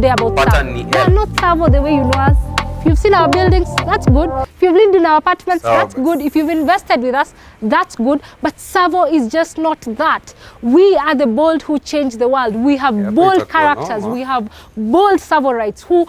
today about Tsavo. They are not Tsavo the way you know us. If you've seen our buildings, that's good. If you've lived in our apartments, that's good. If you've invested with us, that's good. But Tsavo is just not that. We are the bold who change the world. We have bold characters. We have bold Tsavorites who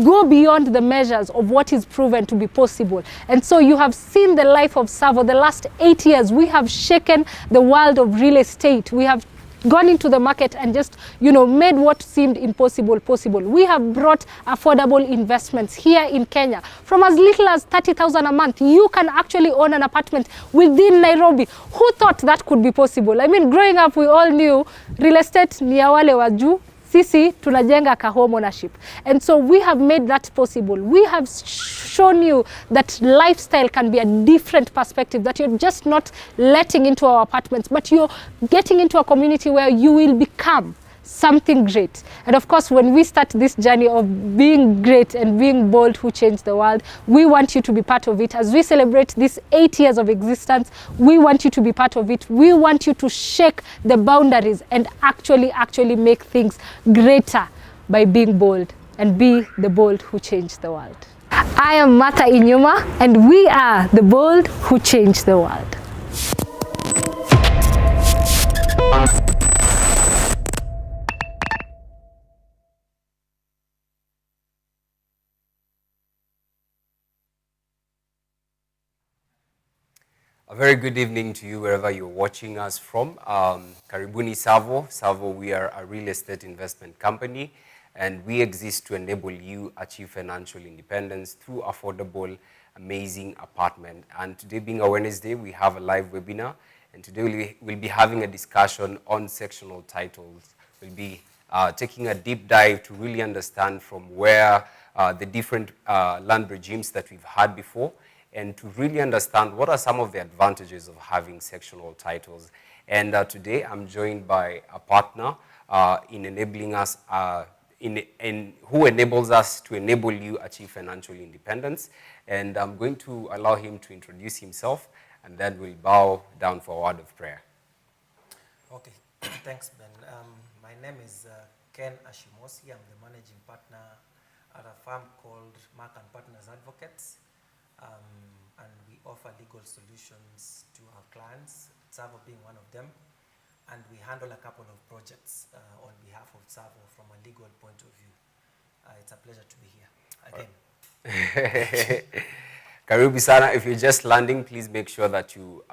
go beyond the measures of what is proven to be possible. And so you have seen the life of Tsavo. The last 8 years, we have shaken the world of real estate. We have gone into the market and just, made what seemed impossible possible. We have brought affordable investments here in Kenya. From as little as 30,000 a month, you can actually own an apartment within Nairobi. Who thought that could be possible? I mean, growing up, we all knew real estate ni ya wale wa juu. Sisi tunajenga ka home ownership. And so we have made that possible. We have shown you that lifestyle can be a different perspective, that you're just not letting into our apartments, but you're getting into a community where you will become something great. And of course, when we start this journey of being great and being bold who change the world, we want you to be part of it. As we celebrate these 8 years of existence, we want you to be part of it. We want you to shake the boundaries and actually make things greater by being bold, and be the bold who change the world. I am Martha Inyuma, and we are the bold who change the world. A very good evening to you wherever you're watching us from. Karibuni Tsavo. Tsavo, we are a real estate investment company, and we exist to enable you achieve financial independence through affordable, amazing apartment. And today being a Wednesday, we have a live webinar, and today we'll be having a discussion on sectional titles. We'll be taking a deep dive to really understand from where the different land regimes that we've had before, and to really understand what are some of the advantages of having sectional titles. And today I'm joined by a partner in enabling us, who enables us to enable you achieve financial independence. And I'm going to allow him to introduce himself, and then we'll bow down for a word of prayer. Okay, thanks, Ben. My name is Ken Ashimosi. I'm the managing partner at a firm called Mark & Partners Advocates. And we offer legal solutions to our clients, Tsavo being one of them. And we handle a couple of projects on behalf of Tsavo from a legal point of view. It's a pleasure to be here again. Karibu sana. If you're just landing, please make sure that you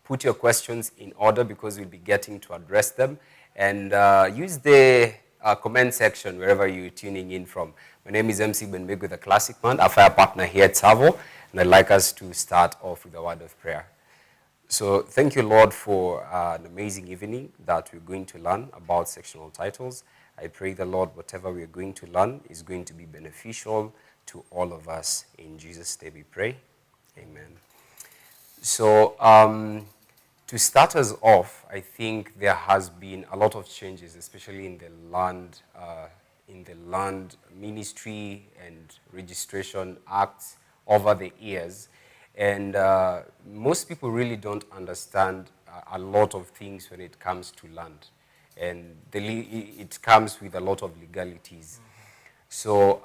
put your questions in order, because we'll be getting to address them. And use the comment section wherever you're tuning in from. My name is MC Benbego, the Classic Man, a fire partner here at Tsavo. And I'd like us to start off with a word of prayer. So thank you, Lord, for an amazing evening that we're going to learn about sectional titles. I pray the Lord, whatever we're going to learn is going to be beneficial to all of us. In Jesus' name we pray. Amen. So to start us off, I think there has been a lot of changes, especially in the land ministry and registration acts over the years. And most people really don't understand a lot of things when it comes to land. And it comes with a lot of legalities. So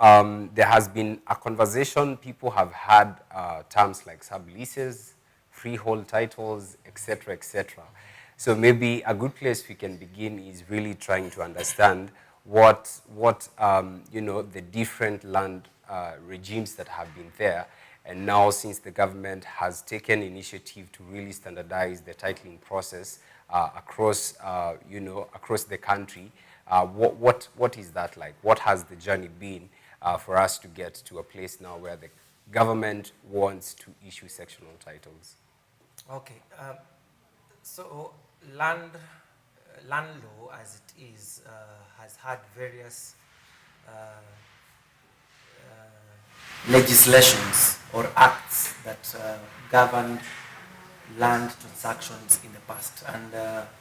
there has been a conversation. People have had terms like subleases, freehold titles, etc., etc. So maybe a good place we can begin is really trying to understand what the different land regimes that have been there. And now, since the government has taken initiative to really standardize the titling process across the country, what is that like? What has the journey been for us to get to a place now where the government wants to issue sectional titles? Okay, so land law, as it is, has had various legislations or acts that govern land transactions in the past, and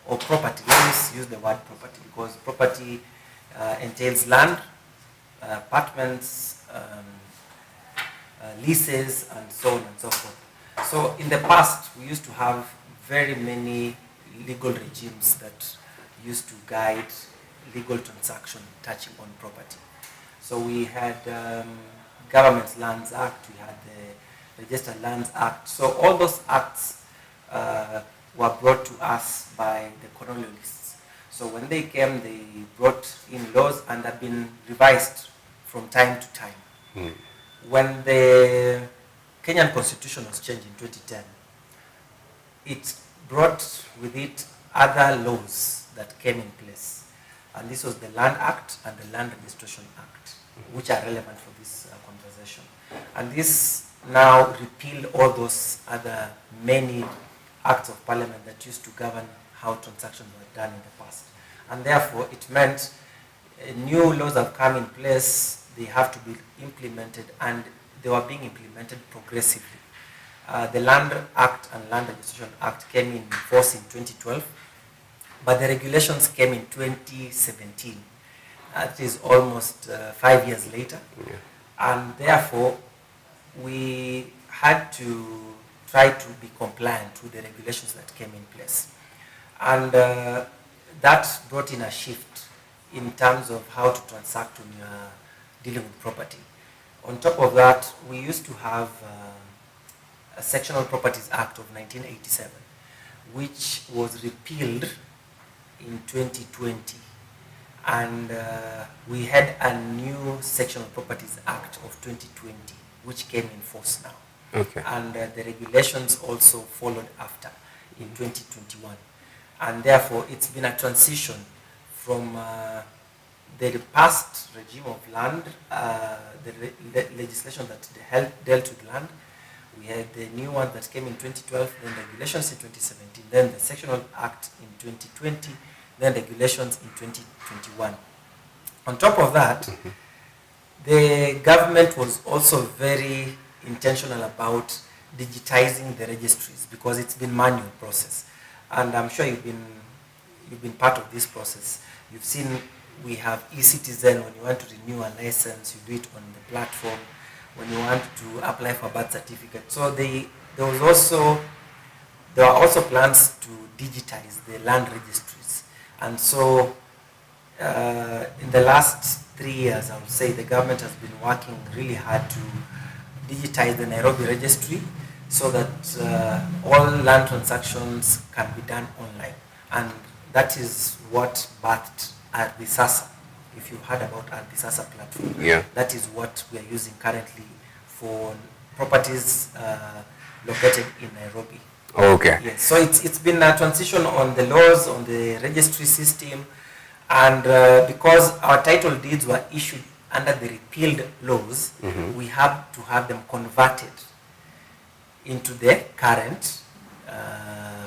or property. Let me use the word property, because property entails land, apartments, leases, and so on and so forth. So in the past, we used to have very many legal regimes that used to guide legal transaction touching on property. So we had Government Lands Act, we had the Registered Lands Act. So all those acts were brought to us by the colonialists. So when they came, they brought in laws and have been revised from time to time. When the Kenyan Constitution was changed in 2010, it brought with it other laws that came in place. And this was the Land Act and the Land Registration Act, which are relevant for this conversation. And this now repealed all those other many acts of parliament that used to govern how transactions were done in the past. And therefore, it meant new laws have come in place, they have to be implemented, and they were being implemented progressively. The Land Act and Land Registration Act came in force in 2012, but the regulations came in 2017. That is almost 5 years later. Yeah. And therefore, we had to try to be compliant with the regulations that came in place. And that brought in a shift in terms of how to transact when you are dealing with property. On top of that, we used to have a Sectional Properties Act of 1987, which was repealed in 2020. And we had a new Sectional Properties Act of 2020, which came in force now. Okay. And the regulations also followed after in 2021. And therefore, it's been a transition from the past regime of land, the legislation that dealt with land. We had the new one that came in 2012, then regulations in 2017, then the Sectional Act in 2020, then regulations in 2021. On top of that, the government was also very intentional about digitizing the registries because it's been manual process. And I'm sure you've been part of this process. You've seen we have eCitizen. When you want to renew a license, you do it on the platform. When you want to apply for a birth certificate. So there were also plans to digitize the land registries. And so in the last 3 years, I would say the government has been working really hard to digitize the Nairobi registry so that all land transactions can be done online. And that is what birthed Ardhisasa. If you've heard about Ardhisasa platform, yeah. That is what we are using currently for properties located in Nairobi. Okay. Yes. So it's been a transition on the laws, on the registry system, and because our title deeds were issued under the repealed laws, we have to have them converted into the current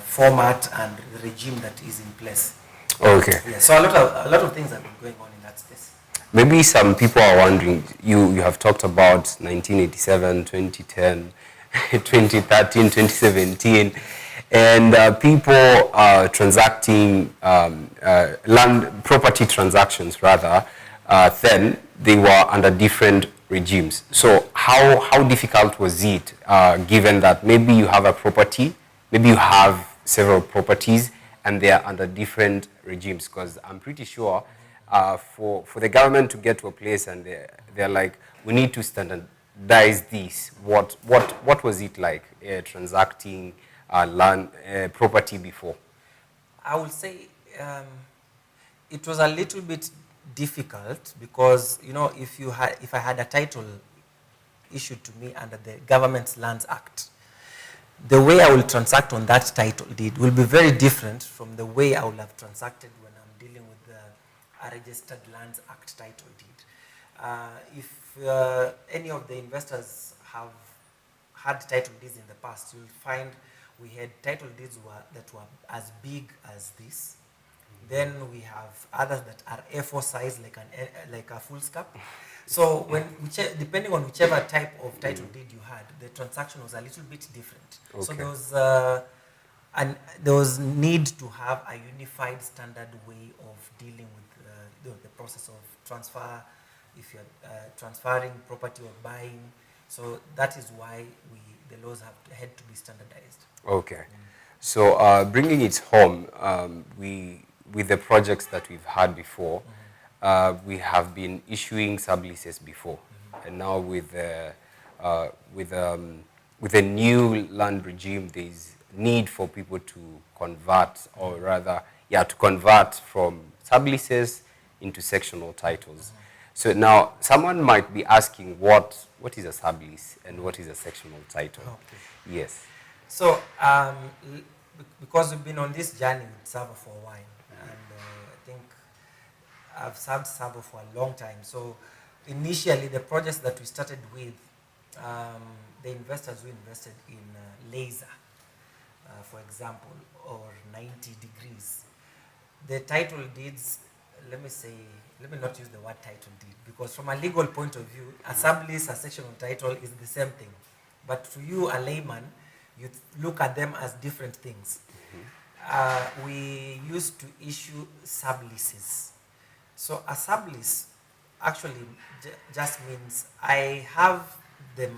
format and regime that is in place. Okay. Yeah, so a lot of things have been going on in that space. Maybe some people are wondering, you have talked about 1987, 2010, 2013, 2017, and people are transacting land property transactions rather, then they were under different regimes. So how difficult was it, given that maybe you have a property, maybe you have several properties, and they are under different regimes? Because I'm pretty sure for the government to get to a place and they're like, we need to standardize this. What was it like transacting land property before? I would say it was a little bit difficult because, you know, if I had a title issued to me under the Government Lands Act, the way I will transact on that title deed will be very different from the way I will have transacted when I'm dealing with a Registered Lands Act title deed. If any of the investors have had title deeds in the past, you'll find we had title deeds that were as big as this. Then we have others that are A4 size, like a foolscap. So depending on whichever type of title deed you had, the transaction was a little bit different. Okay. So there was need to have a unified standard way of dealing with the process of transfer, if you're transferring property or buying. So that is why the laws had to be standardized. Okay. So bringing it home, with the projects that we've had before, we have been issuing subleases before, and now with the new land regime, there's need for people to convert, or rather, to convert from subleases into sectional titles. So now someone might be asking, what is a sublease and what is a sectional title? Okay. Yes. So, because we've been on this journey with Savo for a while, and I think I've served Savo for a long time. So, initially, the projects that we started with, the investors who invested in laser, for example, or 90 degrees, the title deeds, let me not use the word title deed, because from a legal point of view, a sublease, a sectional title is the same thing. But to you, a layman, you look at them as different things. We used to issue subleases. So a sublease actually just means I have the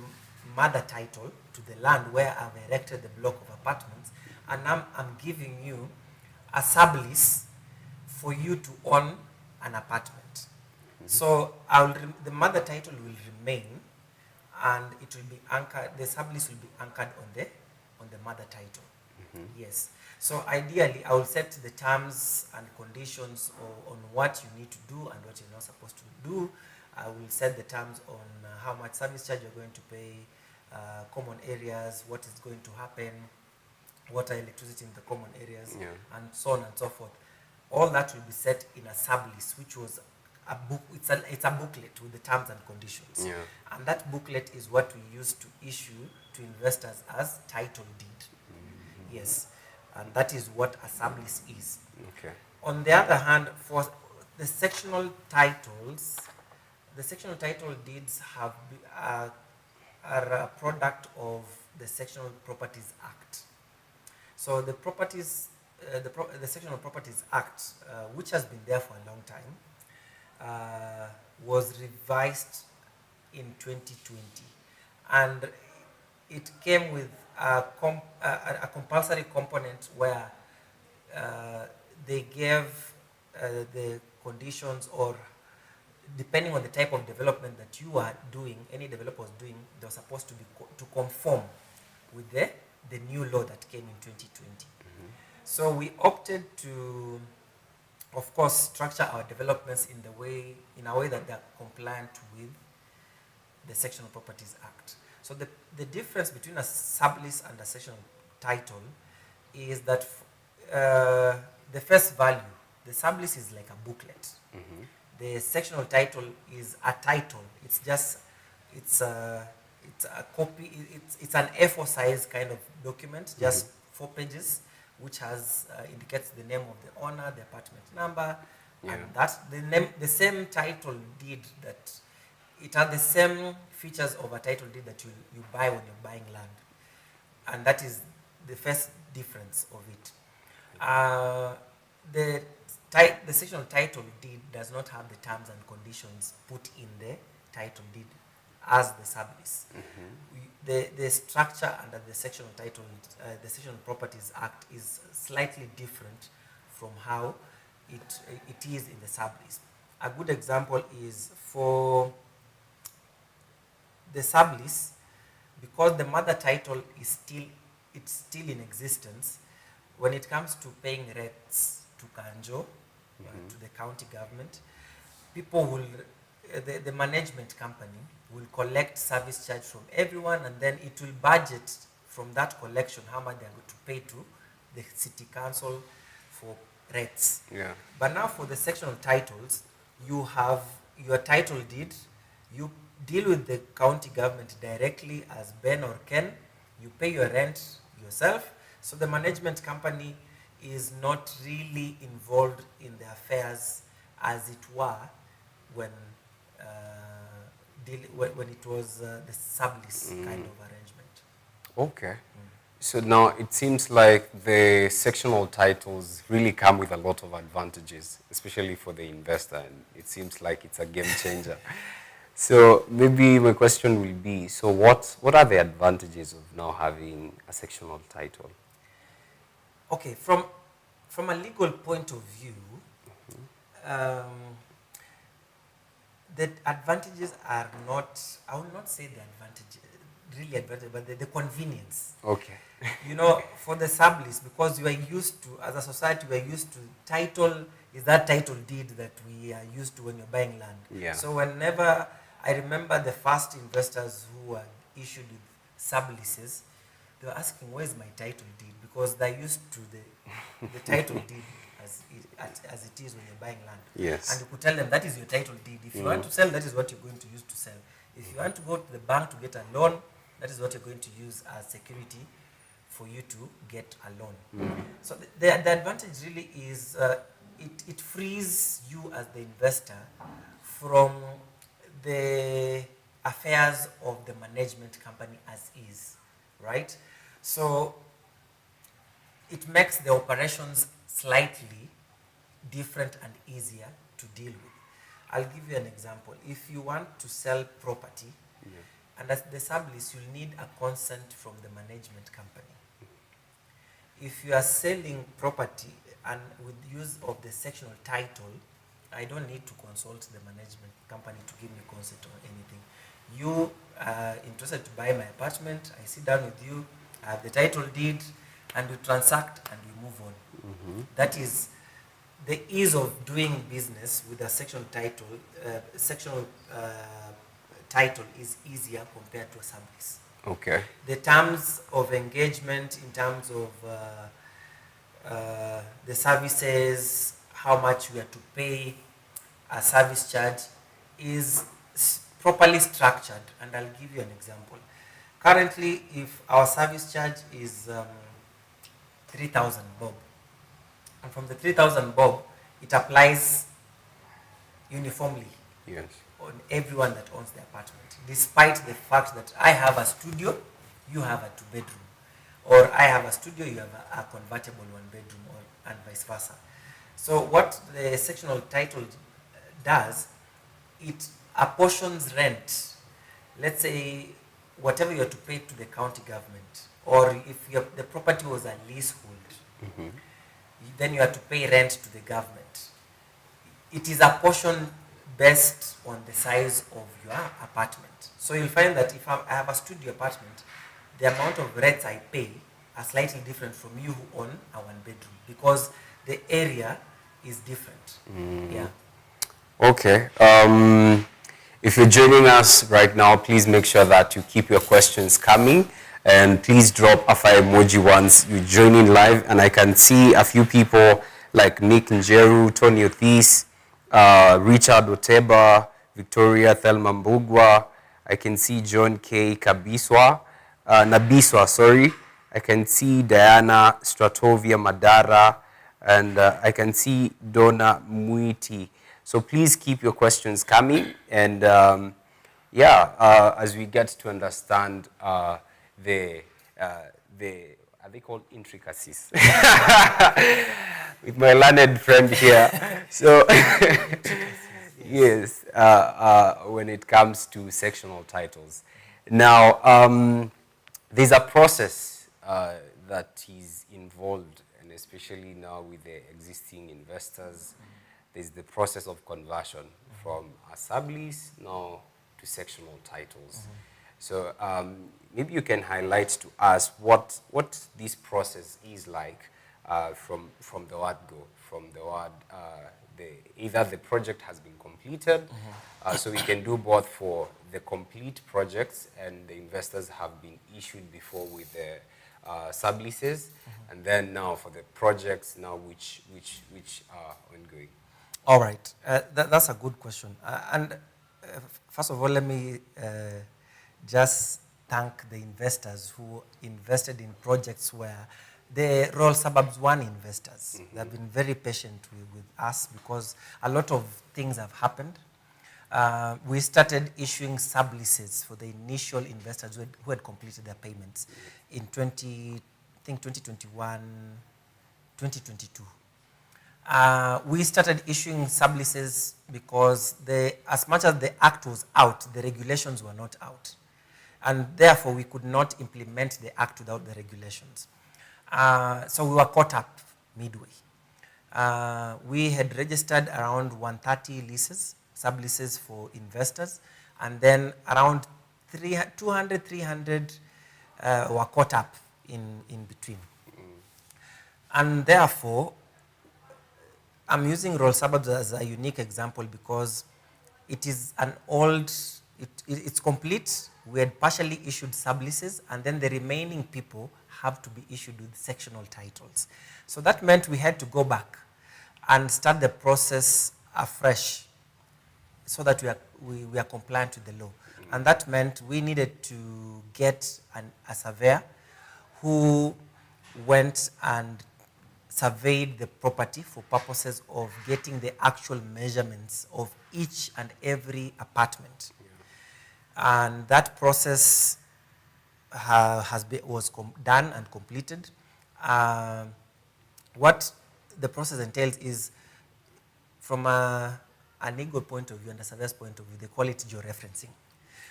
mother title to the land where I've erected the block of apartments, and I'm giving you a sublease for you to own an apartment. So the mother title will remain, and it will be anchored. The sublease will be anchored on the mother title. Yes. So ideally, I will set the terms and conditions on what you need to do and what you're not supposed to do. I will set the terms on how much service charge you're going to pay, common areas, what is going to happen, water, electricity in the common areas, and so on and so forth. All that will be set in a sublease, which was a book. It's a booklet with the terms and conditions. Yeah. And that booklet is what we use to issue to investors as title deed. Yes. And that is what a sublease is. Okay. On the other hand, for the sectional titles, the sectional title deeds are a product of the Sectional Properties Act. So the the Sectional Properties Act, which has been there for a long time, was revised in 2020, and it came with a compulsory component where they gave the conditions, or depending on the type of development that you are doing, any developer was doing, they were supposed to be to conform with the new law that came in 2020. So we opted to, of course, structure our developments in a way that they are compliant with the Sectional Properties Act. So the difference between a sublease and a sectional title is that the face value, the sublease is like a booklet. The sectional title is a title. It's a copy. It's an A4 size kind of document, just 4 pages, which indicates the name of the owner, the apartment number, and that's the same title deed that. It has the same features of a title deed that you buy when you're buying land. And that is the first difference of it. The sectional title deed does not have the terms and conditions put in the title deed as the sublease. The structure under the Sectional Title, the Sectional Properties Act is slightly different from how it is in the sublease. A good example is for the sublease, because the mother title is still in existence. When it comes to paying rents to Kanjo, to the county government, people will, the management company will collect service charge from everyone, and then it will budget from that collection how much they are going to pay to the city council for rents. But now for the sectional titles, you have your title deed, you deal with the county government directly as Ben or Ken, you pay your rent yourself, so the management company is not really involved in the affairs as it were when it was the sublease kind of arrangement. Okay. So now it seems like the sectional titles really come with a lot of advantages, especially for the investor, and it seems like it's a game changer. So maybe my question will be, so what are the advantages of now having a sectional title? Okay, from a legal point of view, the advantages are not, I will not say the advantage, but the convenience. Okay. You know, for the sublease, because you are used to, as a society, we are used to title, is that title deed that we are used to when you're buying land. Yeah. So whenever, I remember the first investors who were issued with subleases, they were asking, where's my title deed? Because they're used to the title deed as it is when you're buying land. Yes. And you could tell them that is your title deed. If you want to sell, that is what you're going to use to sell. If you want to go to the bank to get a loan, that is what you're going to use as security for you to get a loan. So the advantage really is it frees you as the investor from the affairs of the management company as is, right? So it makes the operations slightly different and easier to deal with. I'll give you an example. If you want to sell property, and as the sublease, you'll need a consent from the management company. If you are selling property and with use of the sectional title, I don't need to consult the management company to give me consent or anything. You are interested to buy my apartment, I sit down with you, I have the title deed, and we transact and we move on. That is the ease of doing business with a sectional title. Title is easier compared to a sublease. Okay. The terms of engagement in terms of the services, how much we are to pay, a service charge is properly structured. And I'll give you an example. Currently, if our service charge is 3,000 bob, and from the 3,000 bob, it applies uniformly on everyone that owns the apartment, despite the fact that I have a studio, you have a 2-bedroom, or I have a studio, you have a convertible 1-bedroom, and vice versa. So what the sectional title does, it apportions rent. Let's say whatever you have to pay to the county government, or if the property was a leasehold, then you have to pay rent to the government. It is apportioned based on the size of your apartment. So you'll find that if I have a studio apartment, the amount of rents I pay are slightly different from you who own a 1-bedroom, because the area is different. Yeah. Okay. If you're joining us right now, please make sure that you keep your questions coming, and please drop a fire emoji once you join in live. And I can see a few people like Nick Njeru, Tony Othis, Richard Oteba, Victoria Thelma Mbugwa. I can see John K. Nabiswa, sorry. I can see Diana Stratovia Madara, and I can see Donna Muiti. So please keep your questions coming, and as we get to understand the are they called intricacies? With my learned friend here. So yes, when it comes to sectional titles. Now, there's a process that is involved, and especially now with the existing investors, there's the process of conversion from a sublease now to sectional titles. So maybe you can highlight to us what this process is like from the word go, from the word either the project has been completed, so we can do both for the complete projects, and the investors have been issued before with the subleases, and then now for the projects now which are ongoing. All right, that's a good question. First of all, let me just thank the investors who invested in projects where the Royal Suburbs 1 investors. They've been very patient with us because a lot of things have happened. We started issuing subleases for the initial investors who had completed their payments in 2021, 2022. We started issuing subleases because as much as the act was out, the regulations were not out. And therefore, we could not implement the act without the regulations. So we were caught up midway. We had registered around 130 leases, subleases for investors, and then around 200, 300 were caught up in between. And therefore, I'm using rural suburbs as a unique example because it is an old, it's complete. We had partially issued subleases, and then the remaining people have to be issued with sectional titles. So that meant we had to go back and start the process afresh so that we are compliant with the law. And that meant we needed to get a surveyor who went and surveyed the property for purposes of getting the actual measurements of each and every apartment. Yeah. And that process was done and completed. What the process entails is, from an legal point of view and a surveyor's point of view, they call it georeferencing.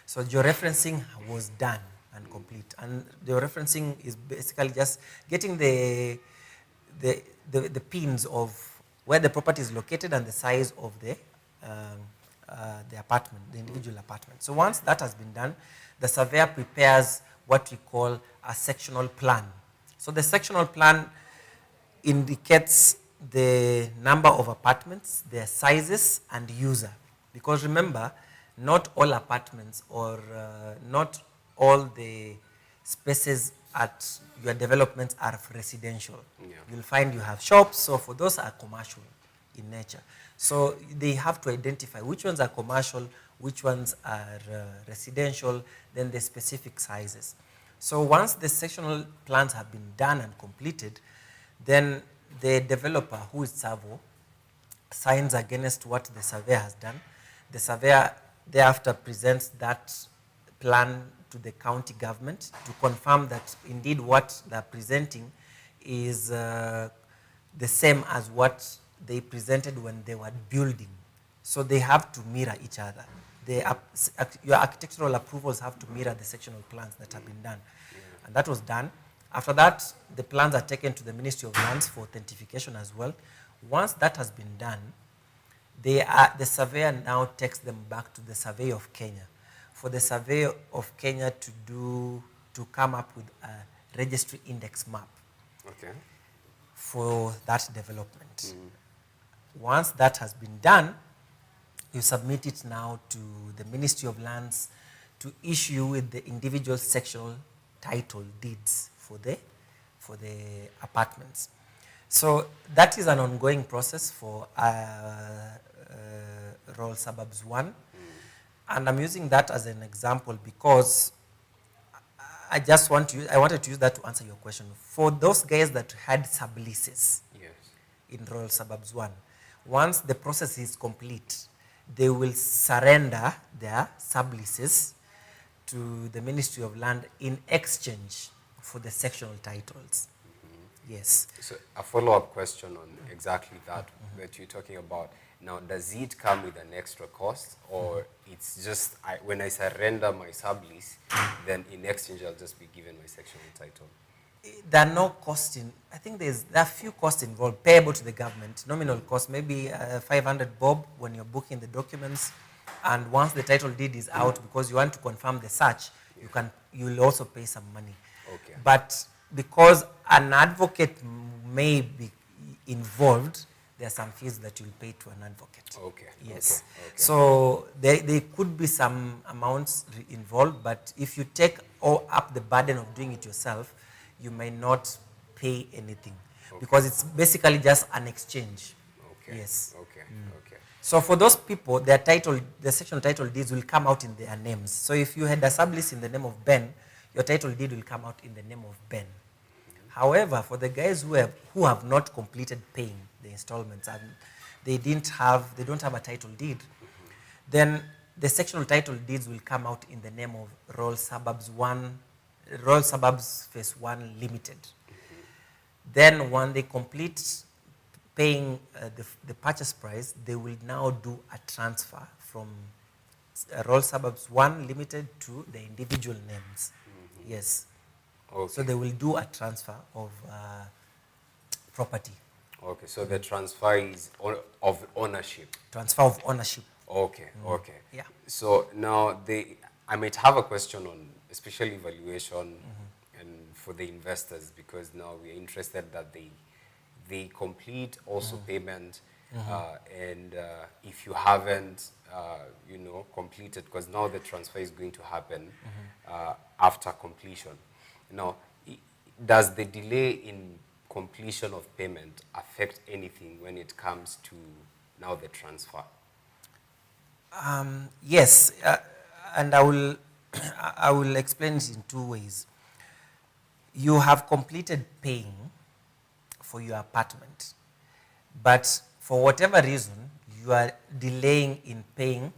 So georeferencing was done and complete. And georeferencing is basically just getting the pins of where the property is located and the size of the apartment, the individual apartment. So once that has been done, the surveyor prepares what we call a sectional plan. So the sectional plan indicates the number of apartments, their sizes, and user. Because remember, not all apartments or not all the spaces at your developments are residential. Yeah. You'll find you have shops, so for those are commercial in nature. So they have to identify which ones are commercial, which ones are residential, then the specific sizes. So once the sectional plans have been done and completed, then the developer, who is Savo, signs against what the surveyor has done. The surveyor thereafter presents that plan to the county government to confirm that indeed what they're presenting is the same as what they presented when they were building. So they have to mirror each other. Your architectural approvals have to mirror the sectional plans that have been done. And that was done. After that, the plans are taken to the Ministry of Lands for authentication as well. Once that has been done, the surveyor now takes them back to the Survey of Kenya for the Survey of Kenya to come up with a registry index map for that development. Once that has been done, you submit it now to the Ministry of Lands to issue with the individual sectional title deeds for the apartments. So that is an ongoing process for rural suburbs 1. And I'm using that as an example because I wanted to use that to answer your question. For those guys that had subleases in rural suburbs 1, once the process is complete, they will surrender their subleases to the Ministry of Land in exchange for the sectional titles. Yes. So a follow-up question on exactly that that you're talking about. Now, does it come with an extra cost, or it's just when I surrender my sublease, then in exchange I'll just be given my sectional title? There are no costs I think there are few costs involved payable to the government. Nominal cost, maybe 500 bob when you're booking the documents, and once the title deed is out, because you want to confirm the search, you'll also pay some money. Okay. But because an advocate may be involved, there are some fees that you'll pay to an advocate. Okay. Yes. Okay. So there could be some amounts involved, but if you take up the burden of doing it yourself, you may not pay anything because it's basically just an exchange. Okay. Yes. Okay. Okay. So for those people, the sectional title deeds will come out in their names. So if you had a sublease in the name of Ben, your title deed will come out in the name of Ben. However, for the guys who have not completed paying the installments and they don't have a title deed, then the sectional title deeds will come out in the name of Rural Suburbs Phase 1 Limited. Then when they complete paying the purchase price, they will now do a transfer from Rural Suburbs 1 Limited to the individual names. Yes. Okay. So they will do a transfer of property. Okay, so the transfer is of ownership. Transfer of ownership. Okay, okay. Yeah. So now I might have a question on especially valuation and for the investors, because now we are interested that they complete also payment, and if you haven't completed, because now the transfer is going to happen after completion. Now, does the delay in completion of payment affect anything when it comes to now the transfer? Yes, and I will I will explain it in two ways. You have completed paying for your apartment, but for whatever reason you are delaying in paying,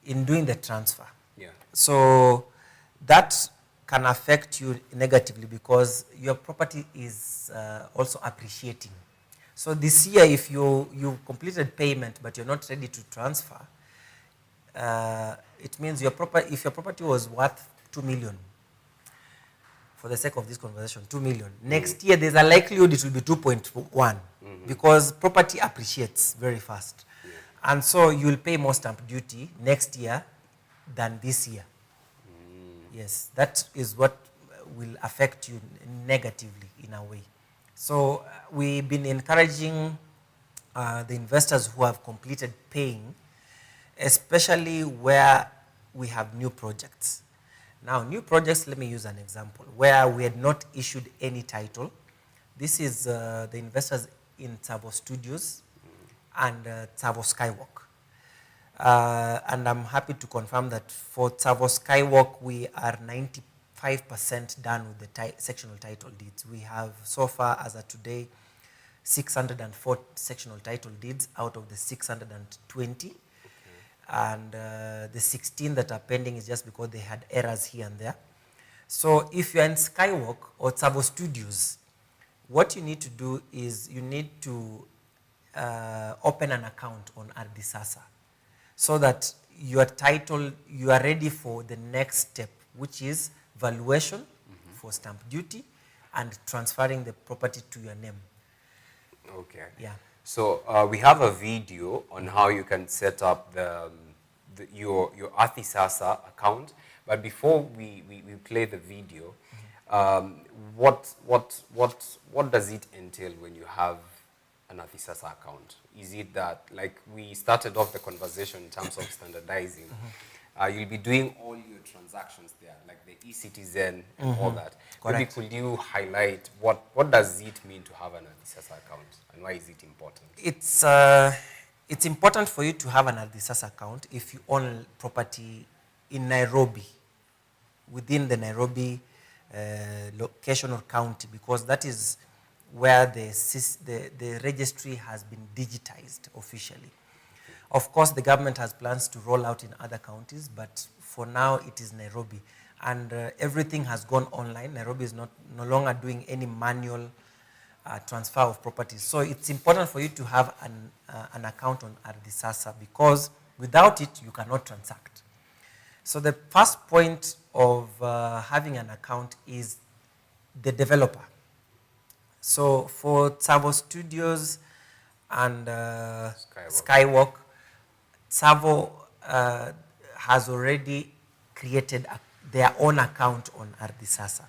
in doing the transfer. Yeah. So that can affect you negatively because your property is also appreciating. So this year, if you completed payment but you're not ready to transfer, it means if your property was worth 2 million, for the sake of this conversation, 2 million. Next year, there's a likelihood it will be 2.1 because property appreciates very fast. And so you will pay more stamp duty next year than this year. Yes, that is what will affect you negatively in a way. So we've been encouraging the investors who have completed paying, especially where we have new projects. Now, new projects, let me use an example, where we had not issued any title. This is the investors in Tsavo Studios and Tsavo Skywalk. And I'm happy to confirm that for Tsavo Skywalk, we are 95% done with the sectional title deeds. We have so far, as of today, 604 sectional title deeds out of the 620. And the 16 that are pending is just because they had errors here and there. So if you're in Skywalk or Tsavo Studios, what you need to do is you need to open an account on Ardhisasa so that your title, you are ready for the next step, which is valuation for stamp duty and transferring the property to your name. Okay. Yeah. So we have a video on how you can set up your Ardhisasa account. But before we play the video, what does it entail when you have an Ardhisasa account? Is it that, like we started off the conversation in terms of standardizing, you'll be doing all your transactions there, like the e-citizen and all that. Correct. Maybe could you highlight what does it mean to have an Ardhisasa account and why is it important? It's important for you to have an Ardhisasa account if you own property in Nairobi, within the Nairobi location or county, because that is where the registry has been digitized officially. Of course, the government has plans to roll out in other counties, but for now it is Nairobi. And everything has gone online. Nairobi is no longer doing any manual transfer of properties. So it's important for you to have an account on Ardhisasa because without it, you cannot transact. So the first point of having an account is the developer. So for Tsavo Studios and Skywalk, Tsavo has already created their own account on Ardhisasa.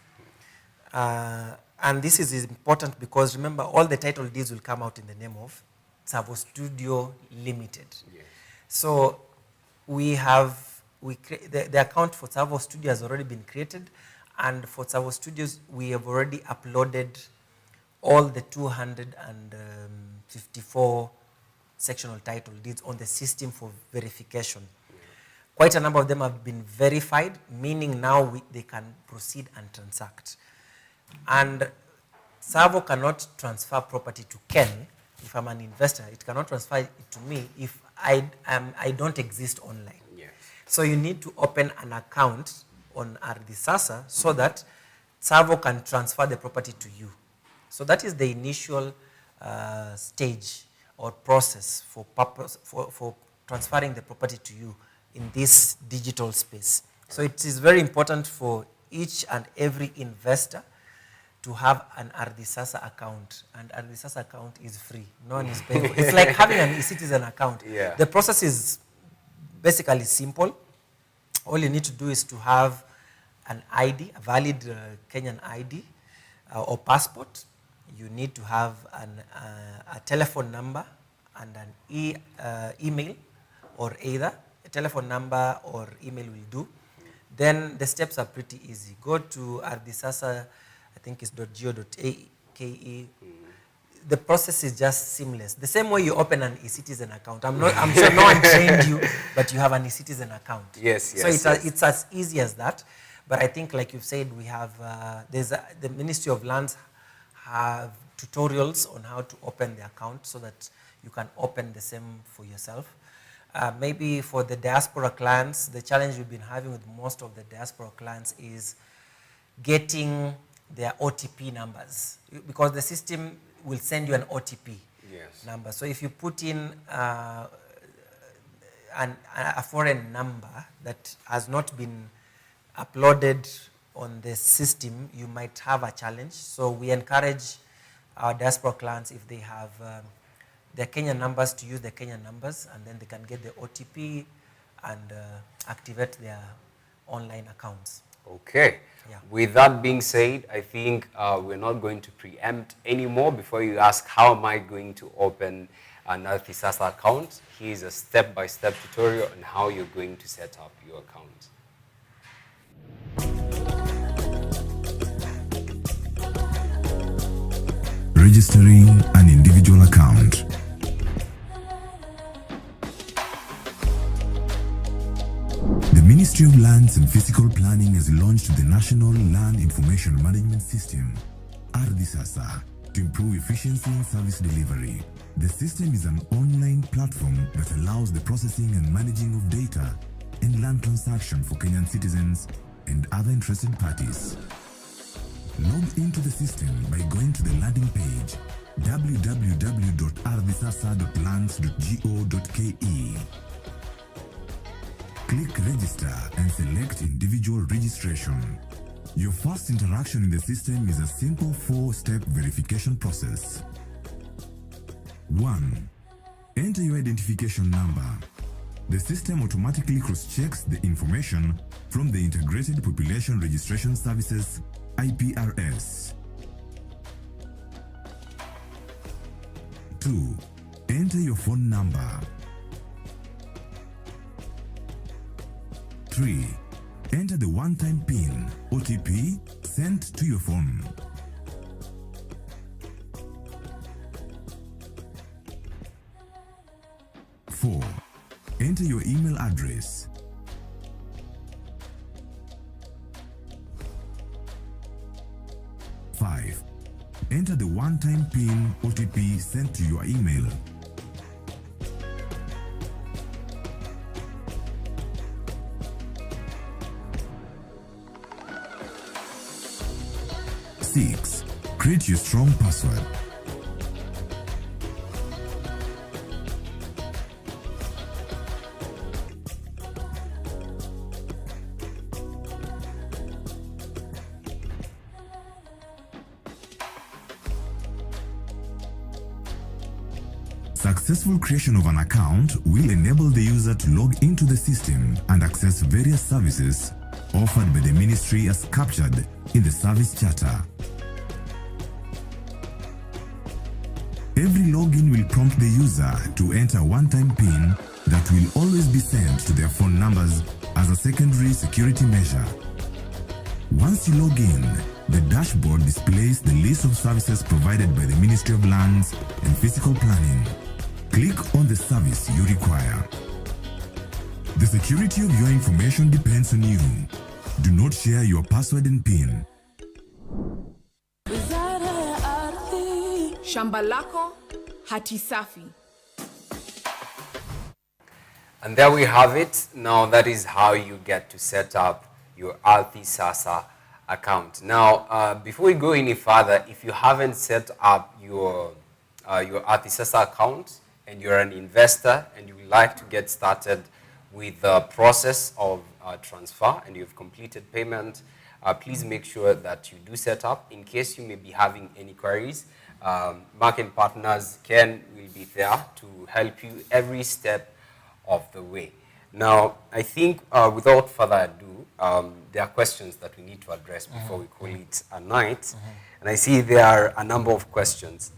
And this is important because remember, all the title deeds will come out in the name of Tsavo Studio Limited. Yeah. So the account for Tsavo Studio has already been created, and for Tsavo Studios, we have already uploaded all the 254 sectional title deeds on the system for verification. Quite a number of them have been verified, meaning now they can proceed and transact. And Tsavo cannot transfer property to Ken. If I'm an investor, it cannot transfer it to me if I don't exist online. Yes. So you need to open an account on Ardhisasa so that Tsavo can transfer the property to you. So that is the initial stage or process for transferring the property to you in this digital space. So it is very important for each and every investor to have an Ardhisasa account, and Ardhisasa account is free. No one is paying for it. It's like having an e-citizen account. Yeah. The process is basically simple. All you need to do is to have an ID, a valid Kenyan ID or passport. You need to have a telephone number and an email, or either a telephone number or email will do. Then the steps are pretty easy. Go to Ardhisasa, I think it's .go.ke. The process is just seamless. The same way you open an e-citizen account. I'm sure no one trained you, but you have an e-citizen account. Yes, yes. So it's as easy as that. But I think, like you've said, we have the Ministry of Lands have tutorials on how to open the account so that you can open the same for yourself. Maybe for the diaspora clients, the challenge we've been having with most of the diaspora clients is getting their OTP numbers, because the system will send you an OTP number. So if you put in a foreign number that has not been uploaded on the system, you might have a challenge. So we encourage our diaspora clients, if they have their Kenyan numbers, to use the Kenyan numbers, and then they can get the OTP and activate their online accounts. Okay. Yeah. With that being said, I think we're not going to preempt anymore. Before you ask, how am I going to open an Ardhisasa account? Here's a step-by-step tutorial on how you're going to set up your account. Registering an individual account. The Ministry of Lands and Physical Planning has launched the National Land Information Management System, Ardhisasa, to improve efficiency in service delivery. The system is an online platform that allows the processing and managing of data and land transaction for Kenyan citizens and other interested parties. Log into the system by going to the landing page www.ardhisasa.lands.go.ke. Click Register and select Individual Registration. Your first interaction in the system is a simple 4-step verification process. 1. Enter your identification number. The system automatically cross-checks the information from the Integrated Population Registration Services IPRS. 2. Enter your phone number. 3. Enter the one-time PIN (OTP) sent to your phone. 4. Enter your email address. 5. Enter the one-time PIN (OTP) sent to your email. 6. Create your strong password. 'Successful creation of an account will enable the user to log into the system and access various services offered by the ministry as captured in the service charter. Every login will prompt the user to enter a one-time PIN that will always be sent to their phone numbers as a secondary security measure. Once you log in, the dashboard displays the list of services provided by the Ministry of Lands and Physical Planning. Click on the service you require. The security of your information depends on you. Do not share your password and PIN. Shamba lako hati safi. And there we have it. Now that is how you get to set up your Ardhisasa account. Now, before we go any further, if you haven't set up your Ardhisasa account and you're an investor and you would like to get started with the process of transfer and you've completed payment, please make sure that you do set up. In case you may be having any queries, Market Partners Ken will be there to help you every step of the way. Now, I think without further ado, there are questions that we need to address before we call it a night. And I see there are a number of questions.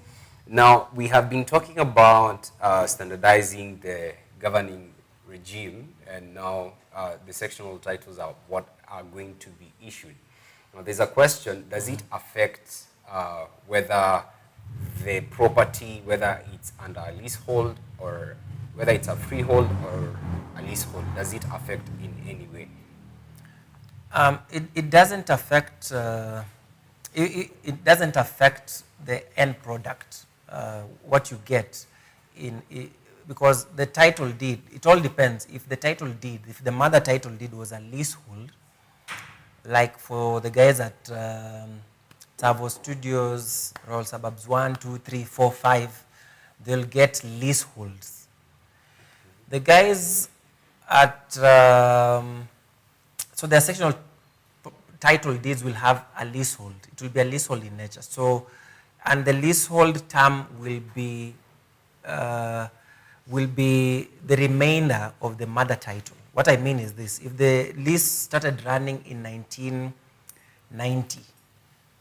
Now, we have been talking about standardizing the governing regime, and now the sectional titles are what are going to be issued. Now, there's a question, does it affect whether the property, whether it's under a leasehold or whether it's a freehold or a leasehold, does it affect in any way? It doesn't affect. It doesn't affect the end product, what you get because the title deed. It all depends. If the title deed, if the mother title deed was a leasehold, like for the guys at Tsavo Studios, Royal Suburbs 1, 2, 3, 4, 5, they'll get leaseholds. The guys at, so their sectional title deeds will have a leasehold. It will be a leasehold in nature. So, and the leasehold term will be the remainder of the mother title. What I mean is this: if the lease started running in 1990,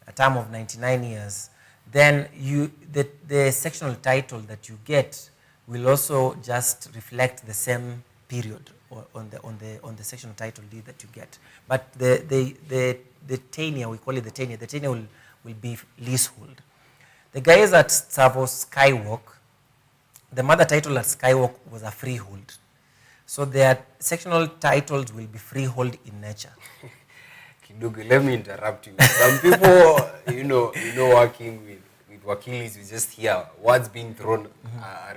a term of 99 years, then the sectional title that you get will also just reflect the same period on the sectional title deed that you get. But the tenure, we call it the tenure will be leasehold. The guys at Tsavo Skywalk, the mother title at Skywalk was a freehold. So their sectional titles will be freehold in nature. Kidogo, let me interrupt you. Some people, working with wakilis, we just hear words being thrown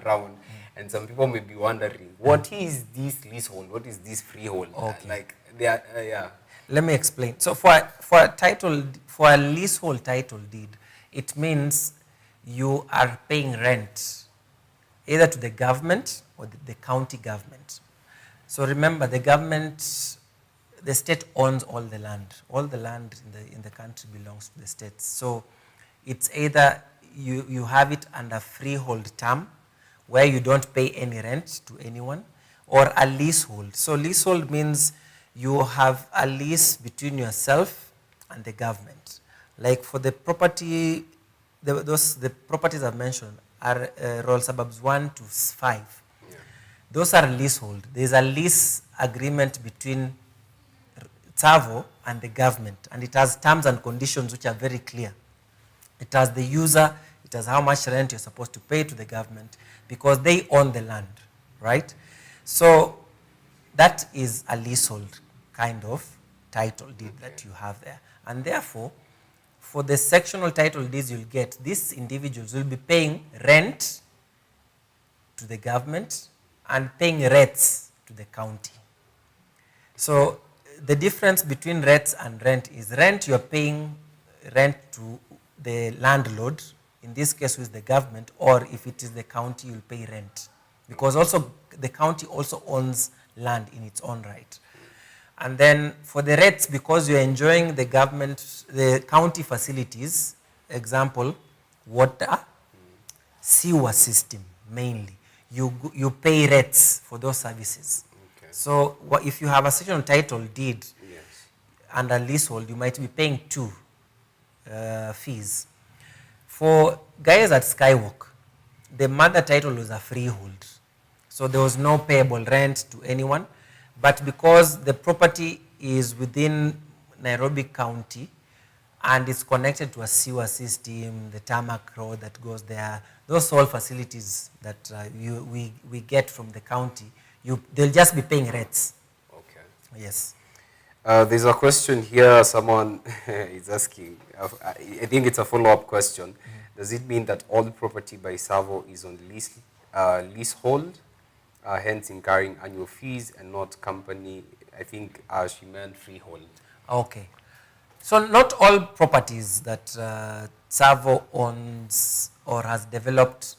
around. And some people may be wondering, what is this leasehold? What is this freehold? Okay. Like, they are, yeah. Let me explain. So for a leasehold title deed, it means you are paying rent either to the government or the county government. So remember, the government, the state owns all the land. All the land in the country belongs to the state. So it's either you have it under freehold term, where you don't pay any rent to anyone, or a leasehold. So leasehold means you have a lease between yourself and the government. Like for the property, the properties I've mentioned are Royal Suburbs 1 to 5. Yeah. Those are leasehold. There's a lease agreement between Tsavo and the government, and it has terms and conditions which are very clear. It has the user, it has how much rent you're supposed to pay to the government, because they own the land, right? So that is a leasehold kind of title deed that you have there. And therefore, for the sectional title deeds you'll get, these individuals will be paying rent to the government and paying rates to the county. So the difference between rates and rent is rent, you're paying rent to the landlord, in this case with the government, or if it is the county, you'll pay rent. Because also the county also owns land in its own right. And then for the rates, because you're enjoying the government, the county facilities, example, water, sewer system mainly, you pay rates for those services. Okay. So if you have a sectional title deed and a leasehold, you might be paying two fees. For guys at Skywalk, the mother title was a freehold. So there was no payable rent to anyone. But because the property is within Nairobi County and it's connected to a sewer system, the tarmac road that goes there, those all facilities that we get from the county, they'll just be paying rates. Okay. Yes. There's a question here, someone is asking, I think it's a follow-up question. Mm-hmm. Does it mean that all property by Tsavo is on leasehold, hence incurring annual fees and not company? I think she meant freehold. Okay. So not all properties that Tsavo owns or has developed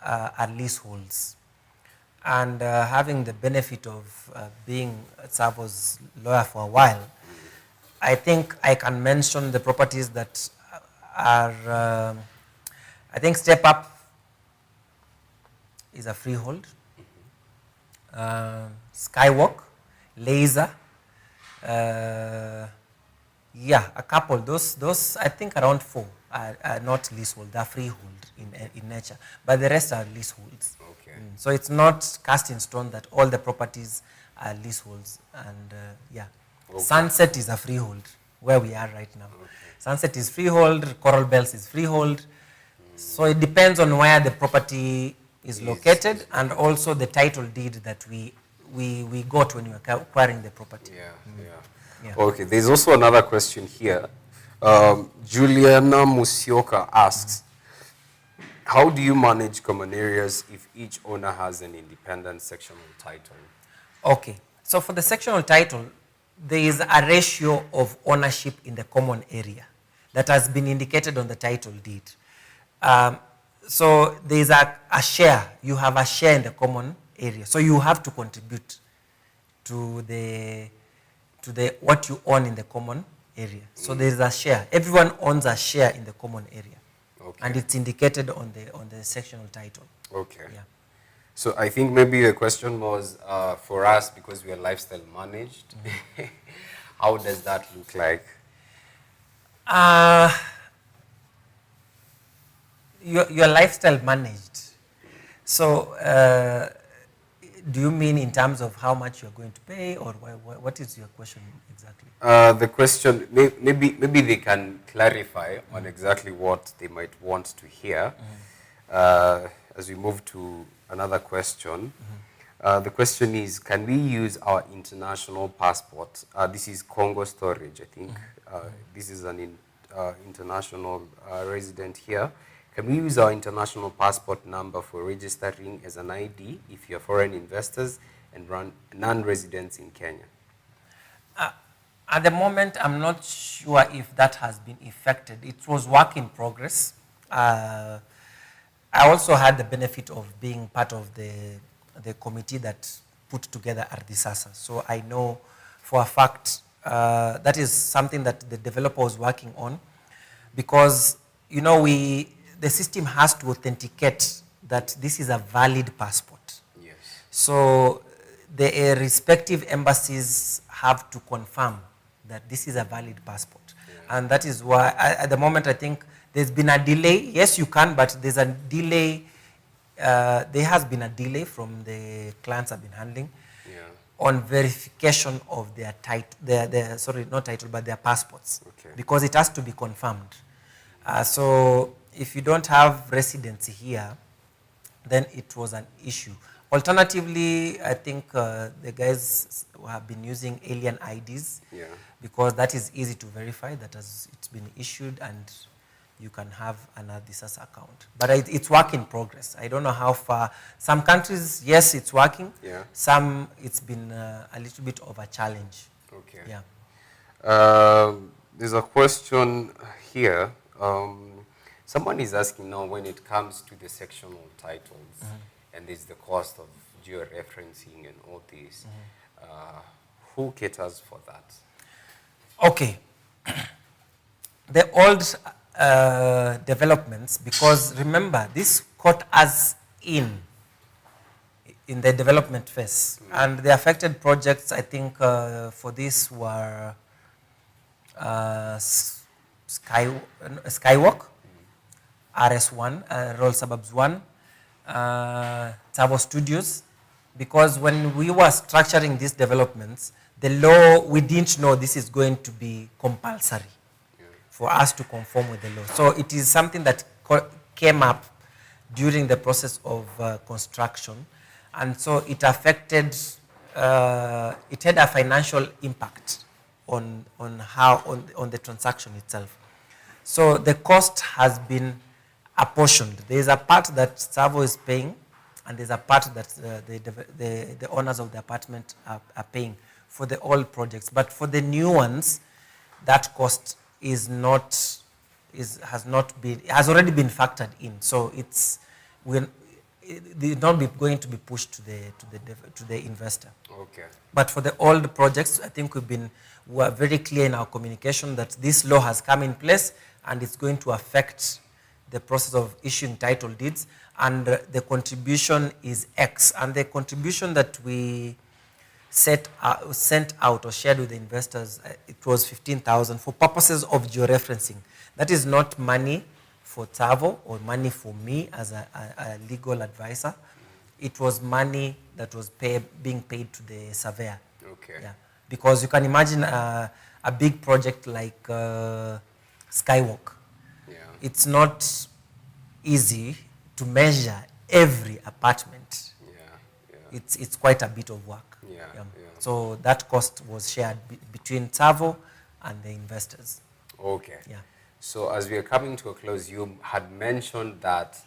are leaseholds. And having the benefit of being Tsavo's lawyer for a while, I think I can mention the properties that are, I think Step Up is a freehold. Skywalk, Laser, yeah, a couple. Those I think around 4 are not leasehold. They're freehold in nature, but the rest are leaseholds. Okay. So it's not cast in stone that all the properties are leaseholds. And yeah, Sunset is a freehold where we are right now. Sunset is freehold. Coral Bells is freehold. So it depends on where the property is located and also the title deed that we got when we were acquiring the property. Yeah. Okay, there's also another question here. Juliana Musioka asks, how do you manage common areas if each owner has an independent sectional title? Okay, so for the sectional title, there is a ratio of ownership in the common area that has been indicated on the title deed. So there is a share. You have a share in the common area. So you have to contribute to the what you own in the common area. So there is a share. Everyone owns a share in the common area. Okay. And it's indicated on the sectional title. Okay. Yeah. So I think maybe the question was for us, because we are lifestyle managed, how does that look like? Your lifestyle managed. So do you mean in terms of how much you're going to pay, or what is your question exactly? The question, maybe they can clarify on exactly what they might want to hear. As we move to another question, the question is, can we use our international passport? This is Congo Storage, I think. This is an international resident here. Can we use our international passport number for registering as an ID if you're foreign investors and non-residents in Kenya? At the moment, I'm not sure if that has been effected. It was work in progress. I also had the benefit of being part of the committee that put together Ardhisasa. So I know for a fact that is something that the developer was working on, because, you know, the system has to authenticate that this is a valid passport. Yes. So the respective embassies have to confirm that this is a valid passport. Yeah. And that is why, at the moment, I think there's been a delay. Yes, you can, but there's a delay. There has been a delay from the clients have been handling on verification of their title, sorry, not title, but their passports. Okay. Because it has to be confirmed. So if you don't have residency here, then it was an issue. Alternatively, I think the guys have been using alien IDs, because that is easy to verify that it's been issued and you can have an Ardhisasa account. But it's work in progress. I don't know how far. Some countries, yes, it's working. Yeah. Some, it's been a little bit of a challenge. Okay. Yeah. There's a question here. Someone is asking now, when it comes to the sectional titles, and there's the cost of georeferencing and all this, who caters for that? Okay. The old developments, because remember, this caught us in the development phase. And the affected projects, I think, for this were Skywalk, RS1, Royal Suburbs 1, Turbo Studios, because when we were structuring these developments, the law, we didn't know this is going to be compulsory for us to conform with the law. So it is something that came up during the process of construction, and so it affected, it had a financial impact on the transaction itself. So the cost has been apportioned. There is a part that Savo is paying, and there's a part that the owners of the apartment are paying for the old projects. But for the new ones, that cost has already been factored in. So it's not going to be pushed to the investor. Okay. But for the old projects, I think we are very clear in our communication that this law has come in place and it's going to affect the process of issuing title deeds. and the contribution is X. And the contribution that we sent out or shared with the investors, it was 15,000 for purposes of georeferencing. That is not money for Tsavo or money for me as a legal advisor. It was money that was being paid to the surveyor. Okay. Yeah. Because you can imagine a big project like Skywalk. Yeah. It's not easy to measure every apartment. Yeah. It's quite a bit of work. Yeah. So that cost was shared between Tsavo and the investors. Okay. Yeah. So as we are coming to a close, you had mentioned that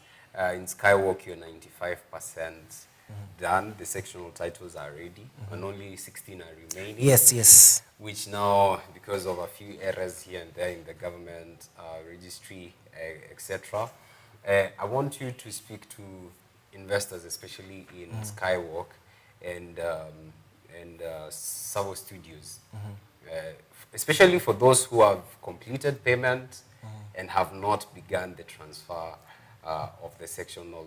in Skywalk you're 95% done. The sectional titles are ready, and only 16 are remaining. Yes. Which now, because of a few errors here and there in the government registry, etc., I want you to speak to investors, especially in Skywalk and Savo Studios, especially for those who have completed payment and have not begun the transfer of the sectional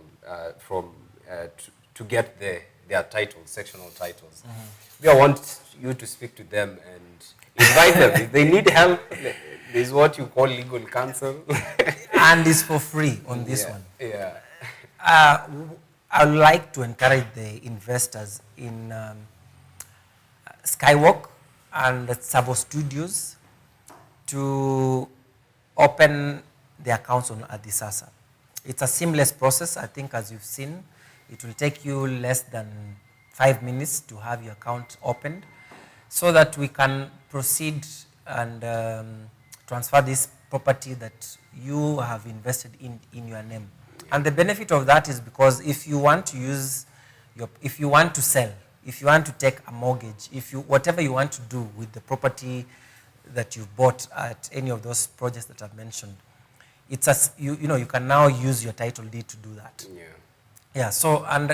to get their titles, sectional titles. We want you to speak to them and invite them. If they need help, there's what you call legal counsel. And it's for free on this one. Yeah. I would like to encourage the investors in Skywalk and Savo Studios to open the accounts on Ardhisasa. It's a seamless process. I think, as you've seen, it will take you less than 5 minutes to have your account opened, so that we can proceed and transfer this property that you have invested in your name. And the benefit of that is because if you want to if you want to sell, if you want to take a mortgage, whatever you want to do with the property that you bought at any of those projects that I've mentioned, you can now use your title deed to do that. Yeah. So, and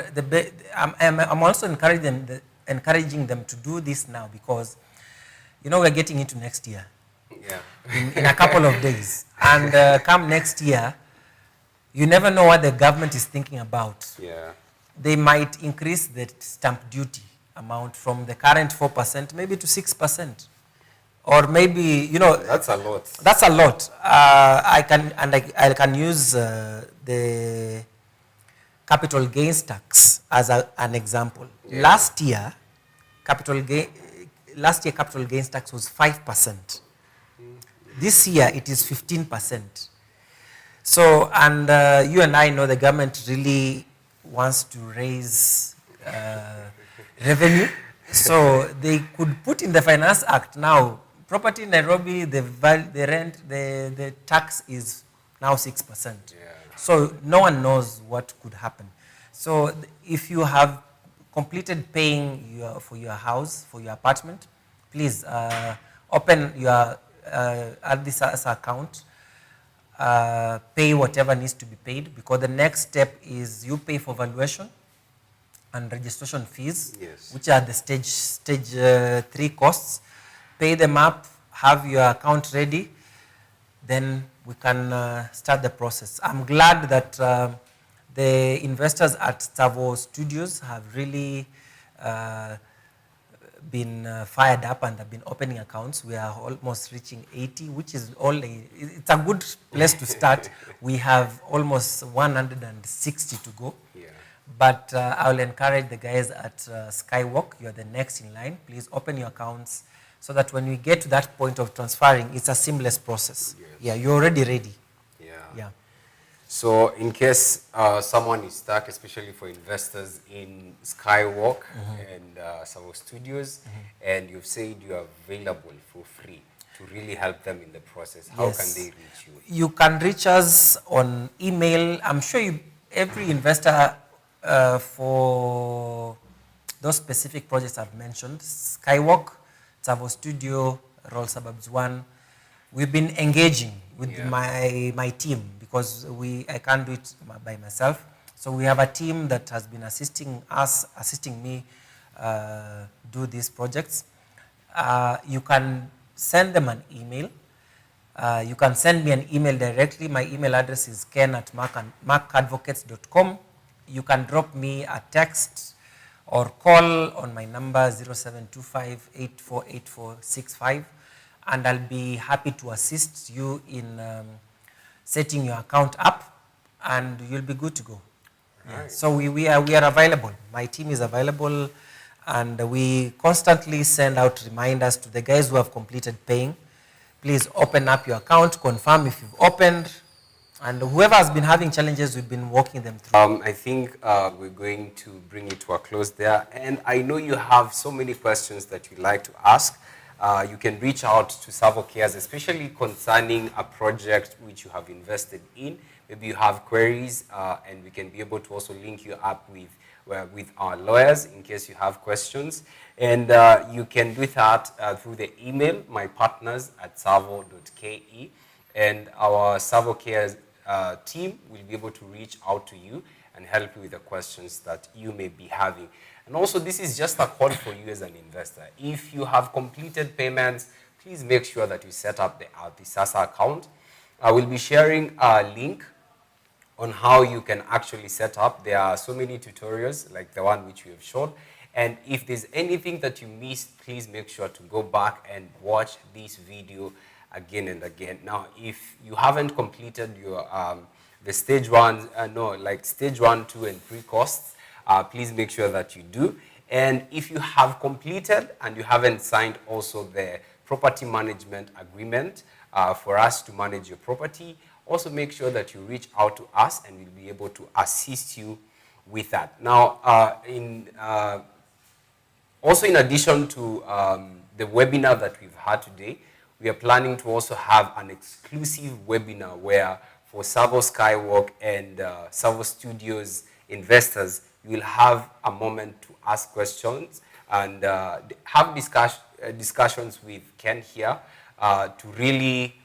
I'm also encouraging them to do this now, because we're getting into next year. Yeah. In a couple of days, and come next year, you never know what the government is thinking about. Yeah. They might increase the stamp duty amount from the current 4% maybe to 6%, or maybe That's a lot. That's a lot. I can use the capital gains tax as an example. Yeah. Last year, capital gains tax was 5%. This year it is 15%. So, and you and I know the government really wants to raise revenue. So they could put in the Finance Act now, property in Nairobi, the tax is now 6%. Yeah. So no one knows what could happen. So if you have completed paying for your house, for your apartment, please open your Ardhisasa account, pay whatever needs to be paid, because the next step is you pay for valuation and registration fees, Yes. which are the stage 3 costs. Pay them up, have your account ready, then we can start the process. I'm glad that the investors at Tsavo Studios have really been fired up and have been opening accounts. We are almost reaching 80, which is it's a good place to start. We have almost 160 to go. Yeah. But I will encourage the guys at Skywalk, you're the next in line. Please open your accounts so that when we get to that point of transferring, it's a seamless process. Yes. Yeah, you're already ready. Yeah. So in case someone is stuck, especially for investors in Skywalk and Savo Studios, and you've said you are available for free to really help them in the process, how Yes. can they reach you? You can reach us on email. I'm sure every investor for those specific projects I've mentioned, Skywalk, Tsavo Studio, Roll Suburbs 1, we've been engaging with my team, because I can't do it by myself. So we have a team that has been assisting me do these projects. You can send them an email You can send me an email directly. My email address is ken@markadvocates.com. You can drop me a text or call on my number 0725-848465, and I'll be happy to assist you in setting your account up, and you'll be good to go. Yeah. So we are available. My team is available, and we constantly send out reminders to the guys who have completed paying. Please open up your account, confirm if you've opened, and whoever has been having challenges, we've been walking them through. I think we're going to bring it to a close there, and I know you have so many questions that you'd like to ask. You can reach out to Savo Cares, especially concerning a project which you have invested in. Maybe you have queries, and we can be able to also link you up with our lawyers in case you have questions. And you can do that through the email, mypartners@savo.ke, and our Savo Cares team will be able to reach out to you and help you with the questions that you may be having. And also, this is just a call for you as an investor. If you have completed payments, please make sure that you set up the Ardhisasa account. I will be sharing a link on how you can actually set up. There are so many tutorials like the one which we have shown. And if there's anything that you missed, please make sure to go back and watch this video again and again. Now, if you haven't completed your the stage one, stage 1, 2, and 3 costs, please make sure that you do. And if you have completed and you haven't signed also the property management agreement for us to manage your property, also make sure that you reach out to us and we'll be able to assist you with that. Now, also in addition to the webinar that we've had today, we are planning to also have an exclusive webinar where for Savo Skywalk and Savo Studios investors, you will have a moment to ask questions and have discussions with Ken here to really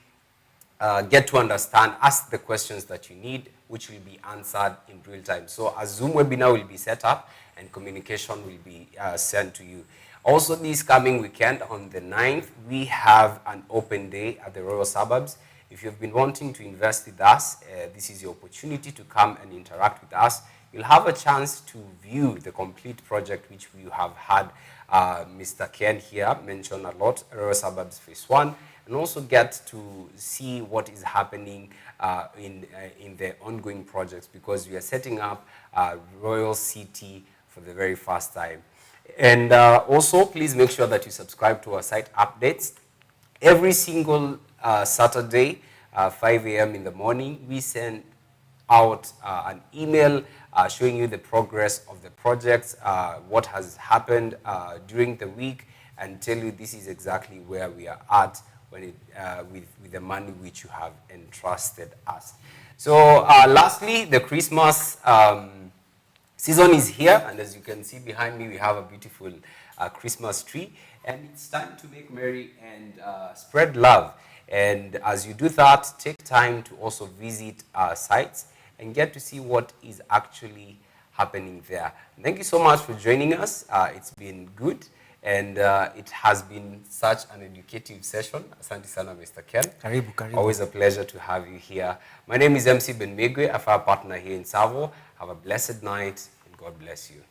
get to understand, ask the questions that you need, which will be answered in real time. So a Zoom webinar will be set up and communication will be sent to you. Also, this coming weekend on the 9th, we have an open day at the Royal Suburbs. If you've been wanting to invest with us, this is your opportunity to come and interact with us. You'll have a chance to view the complete project, which we have had Mr. Ken here mention a lot, Royal Suburbs Phase 1, and also get to see what is happening in the ongoing projects, because we are setting up Royal City for the very first time. And also, please make sure that you subscribe to our site updates. Every single Saturday, 5 a.m. in the morning, we send out an email showing you the progress of the projects, what has happened during the week, and tell you this is exactly where we are at when with the money which you have entrusted us. So lastly, the Christmas season is here, and as you can see behind me, we have a beautiful Christmas tree, and it's time to make merry and spread love. And as you do that, take time to also visit our sites and get to see what is actually happening there. Thank you so much for joining us. It's been good, and it has been such an educative session. Asante sana, Mr. Ken. Karibu, karibu. Always a pleasure to have you here. My name is MC Ben Megwe, a fire partner here in Savo. Have a blessed night, and God bless you.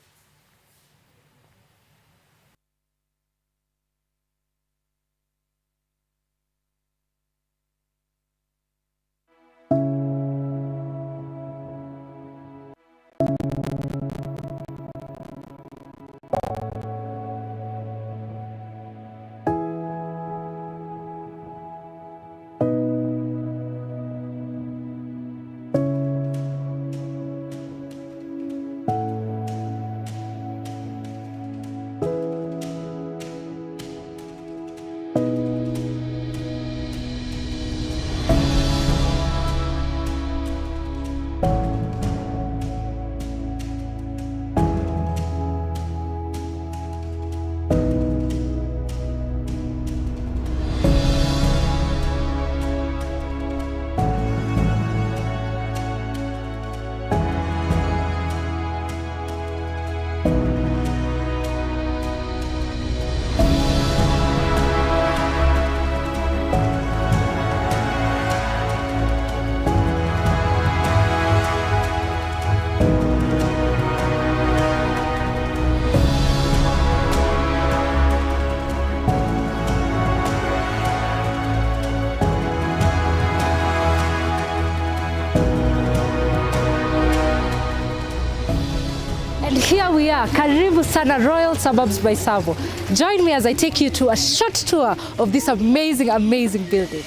here we are, Karibu Sana, Royal Suburbs by Savo. Join me as I take you to a short tour of this amazing, amazing building.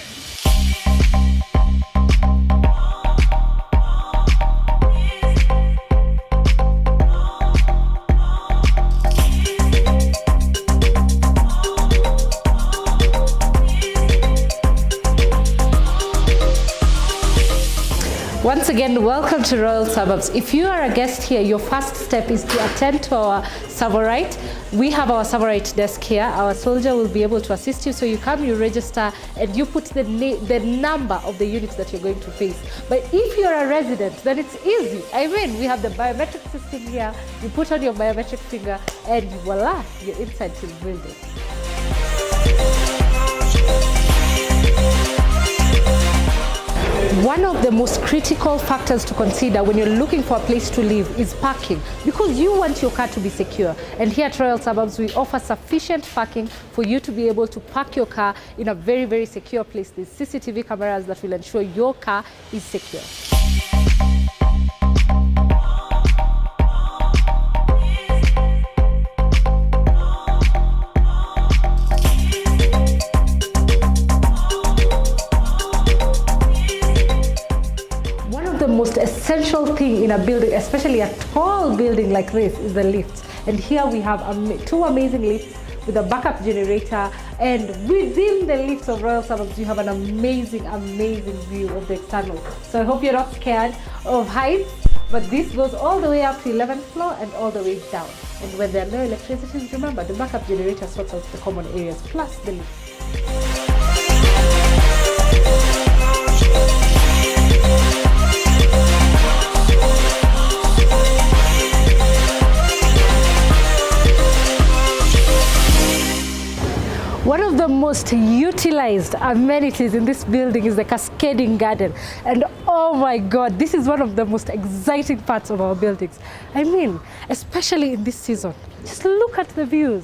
Once again, welcome to Royal Suburbs. If you are a guest here, your first step is to attend to our Savorite. We have our Savorite desk here. Our soldier will be able to assist you. So you come, you register, and you put the number of the units that you're going to face. But if you're a resident, then it's easy. I mean, we have the biometric system here. You put on your biometric finger, and voila, you're inside the building. One of the most critical factors to consider when you're looking for a place to live is parking, because you want your car to be secure. And here at Royal Suburbs, we offer sufficient parking for you to be able to park your car in a very, very secure place. There's CCTV cameras that will ensure your car is secure. Most essential thing in a building, especially a tall building like this, is the lifts. And here we have two amazing lifts with a backup generator, and within the lifts of Royal Suburbs you have an amazing, amazing view of the external. So I hope you're not scared of heights, but this goes all the way up to 11th floor and all the way down. And when there are no electricity, remember the backup generator sorts out the common areas plus the lift. One of the most utilized amenities in this building is the cascading garden. And oh my God, this is one of the most exciting parts of our buildings. I mean, especially in this season, just look at the views.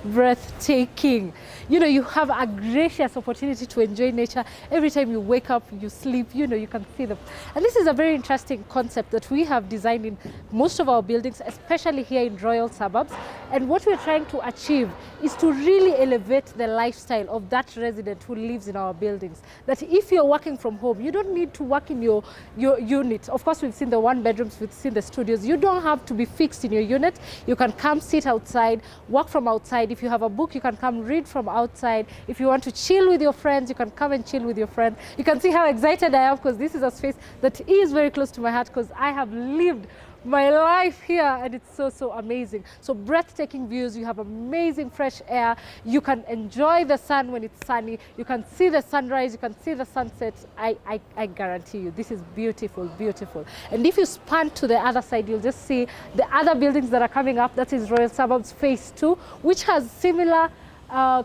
Breathtaking. You know, you have a gracious opportunity to enjoy nature. Every time you wake up, you sleep, you know, you can see them. And this is a very interesting concept that we have designed in most of our buildings, especially here in Royal Suburbs. And what we're trying to achieve is to really elevate the lifestyle of that resident who lives in our buildings. That if you're working from home, you don't need to work in your unit. Of course, we've seen the one bedrooms, we've seen the studios. You don't have to be fixed in your unit. You can come sit outside, work from outside. If you have a book, you can come read from outside. If you want to chill with your friends, you can come and chill with your friends. You can see how excited I am because this is a space that is very close to my heart because I have lived my life here and it's so amazing. So breathtaking views, you have amazing fresh air, you can enjoy the sun when it's sunny, you can see the sunrise, you can see the sunset. I guarantee you this is beautiful, beautiful. And if you span to the other side, you'll just see the other buildings that are coming up. That is Royal Suburbs Phase 2, which has similar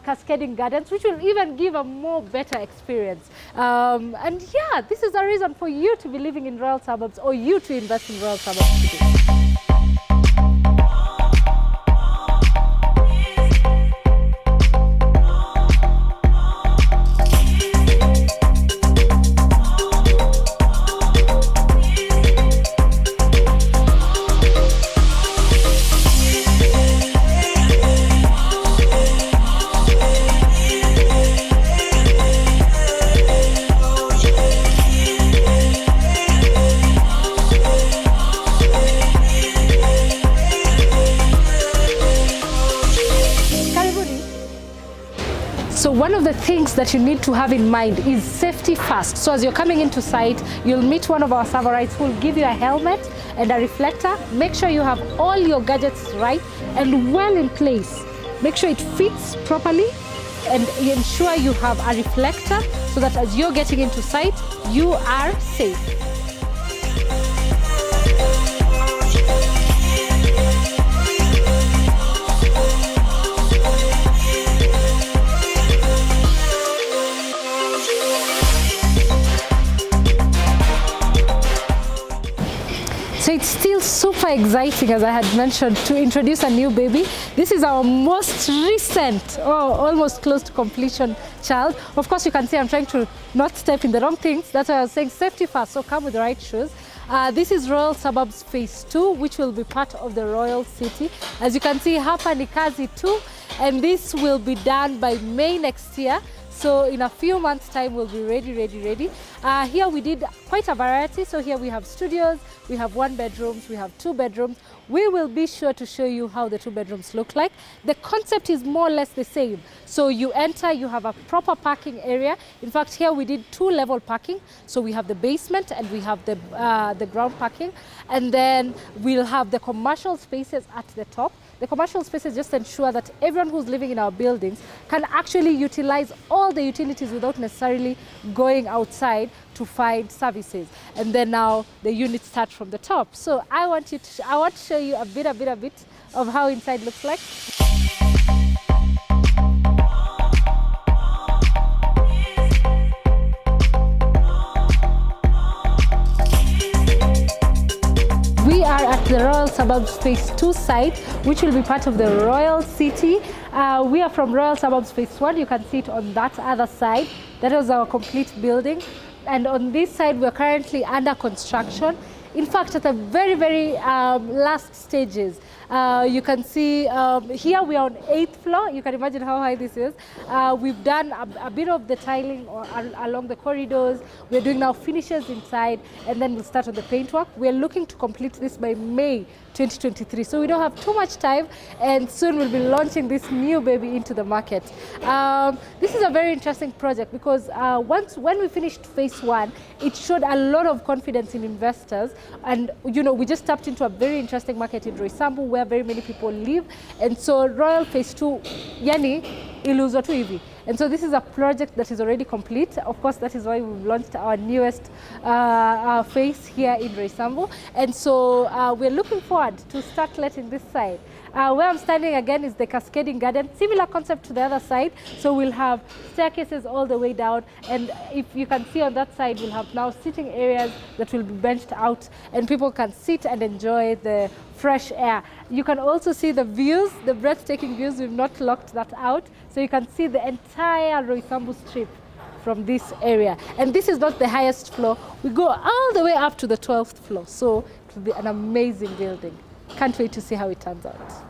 cascading gardens, which will even give a more better experience. And yeah, this is a reason for you to be living in Royal Suburbs or you to invest in Royal Suburbs today. So one of the things that you need to have in mind is safety first. So as you're coming into site, you'll meet one of our Savorites who will give you a helmet and a reflector. Make sure you have all your gadgets right and well in place. Make sure it fits properly and ensure you have a reflector so that as you're getting into site, you are safe. So it's still super exciting, as I had mentioned, to introduce a new baby. This is our most recent, almost close to completion child. Of course, you can see I'm trying to not step in the wrong things. That's why I was saying safety first, so come with the right shoes. This is Royal Suburbs Phase 2, which will be part of the Royal City. As you can see, hapa ni kazi tu, and this will be done by May next year. So in a few months' time, we'll be ready. Here we did quite a variety. So here we have studios, we have 1 bedrooms, we have 2 bedrooms. We will be sure to show you how the 2 bedrooms look like. The concept is more or less the same. So you enter, you have a proper parking area. In fact, here we did 2-level parking. So we have the basement and we have the ground parking. And then we'll have the commercial spaces at the top. The commercial spaces just ensure that everyone who's living in our buildings can actually utilize all the utilities without necessarily going outside to find services. And then now the units start from the top. So I want to show you a bit of how inside looks like. We are at the Royal Suburbs Phase 2 site, which will be part of the Royal City. We are from Royal Suburbs Phase 1. You can see it on that other side. That was our complete building. And on this side, we're currently under construction. In fact, at the very last stages. You can see here we are on 8th floor. You can imagine how high this is. We've done a bit of the tiling along the corridors. We're doing now finishes inside, and then we'll start on the paintwork. We're looking to complete this by May 2023. So we don't have too much time, and soon we'll be launching this new baby into the market. This is a very interesting project because when we finished Phase 1, it showed a lot of confidence in investors, and we just tapped into a very interesting market in Roysambu where very many people live, and so Royal Phase 2, yani iluzwa tu hivi. And so this is a project that is already complete. Of course, that is why we've launched our newest phase here in Roysambu. And so we're looking forward to start letting this side. Where I'm standing again is the cascading garden, similar concept to the other side. So we'll have staircases all the way down. And if you can see on that side, we'll have now sitting areas that will be benched out, and people can sit and enjoy the fresh air. You can also see the views, the breathtaking views. We've not locked that out. So you can see the entire Roysambu strip from this area. And this is not the highest floor. We go all the way up to the 12th floor. So it will be an amazing building. Can't wait to see how it turns out.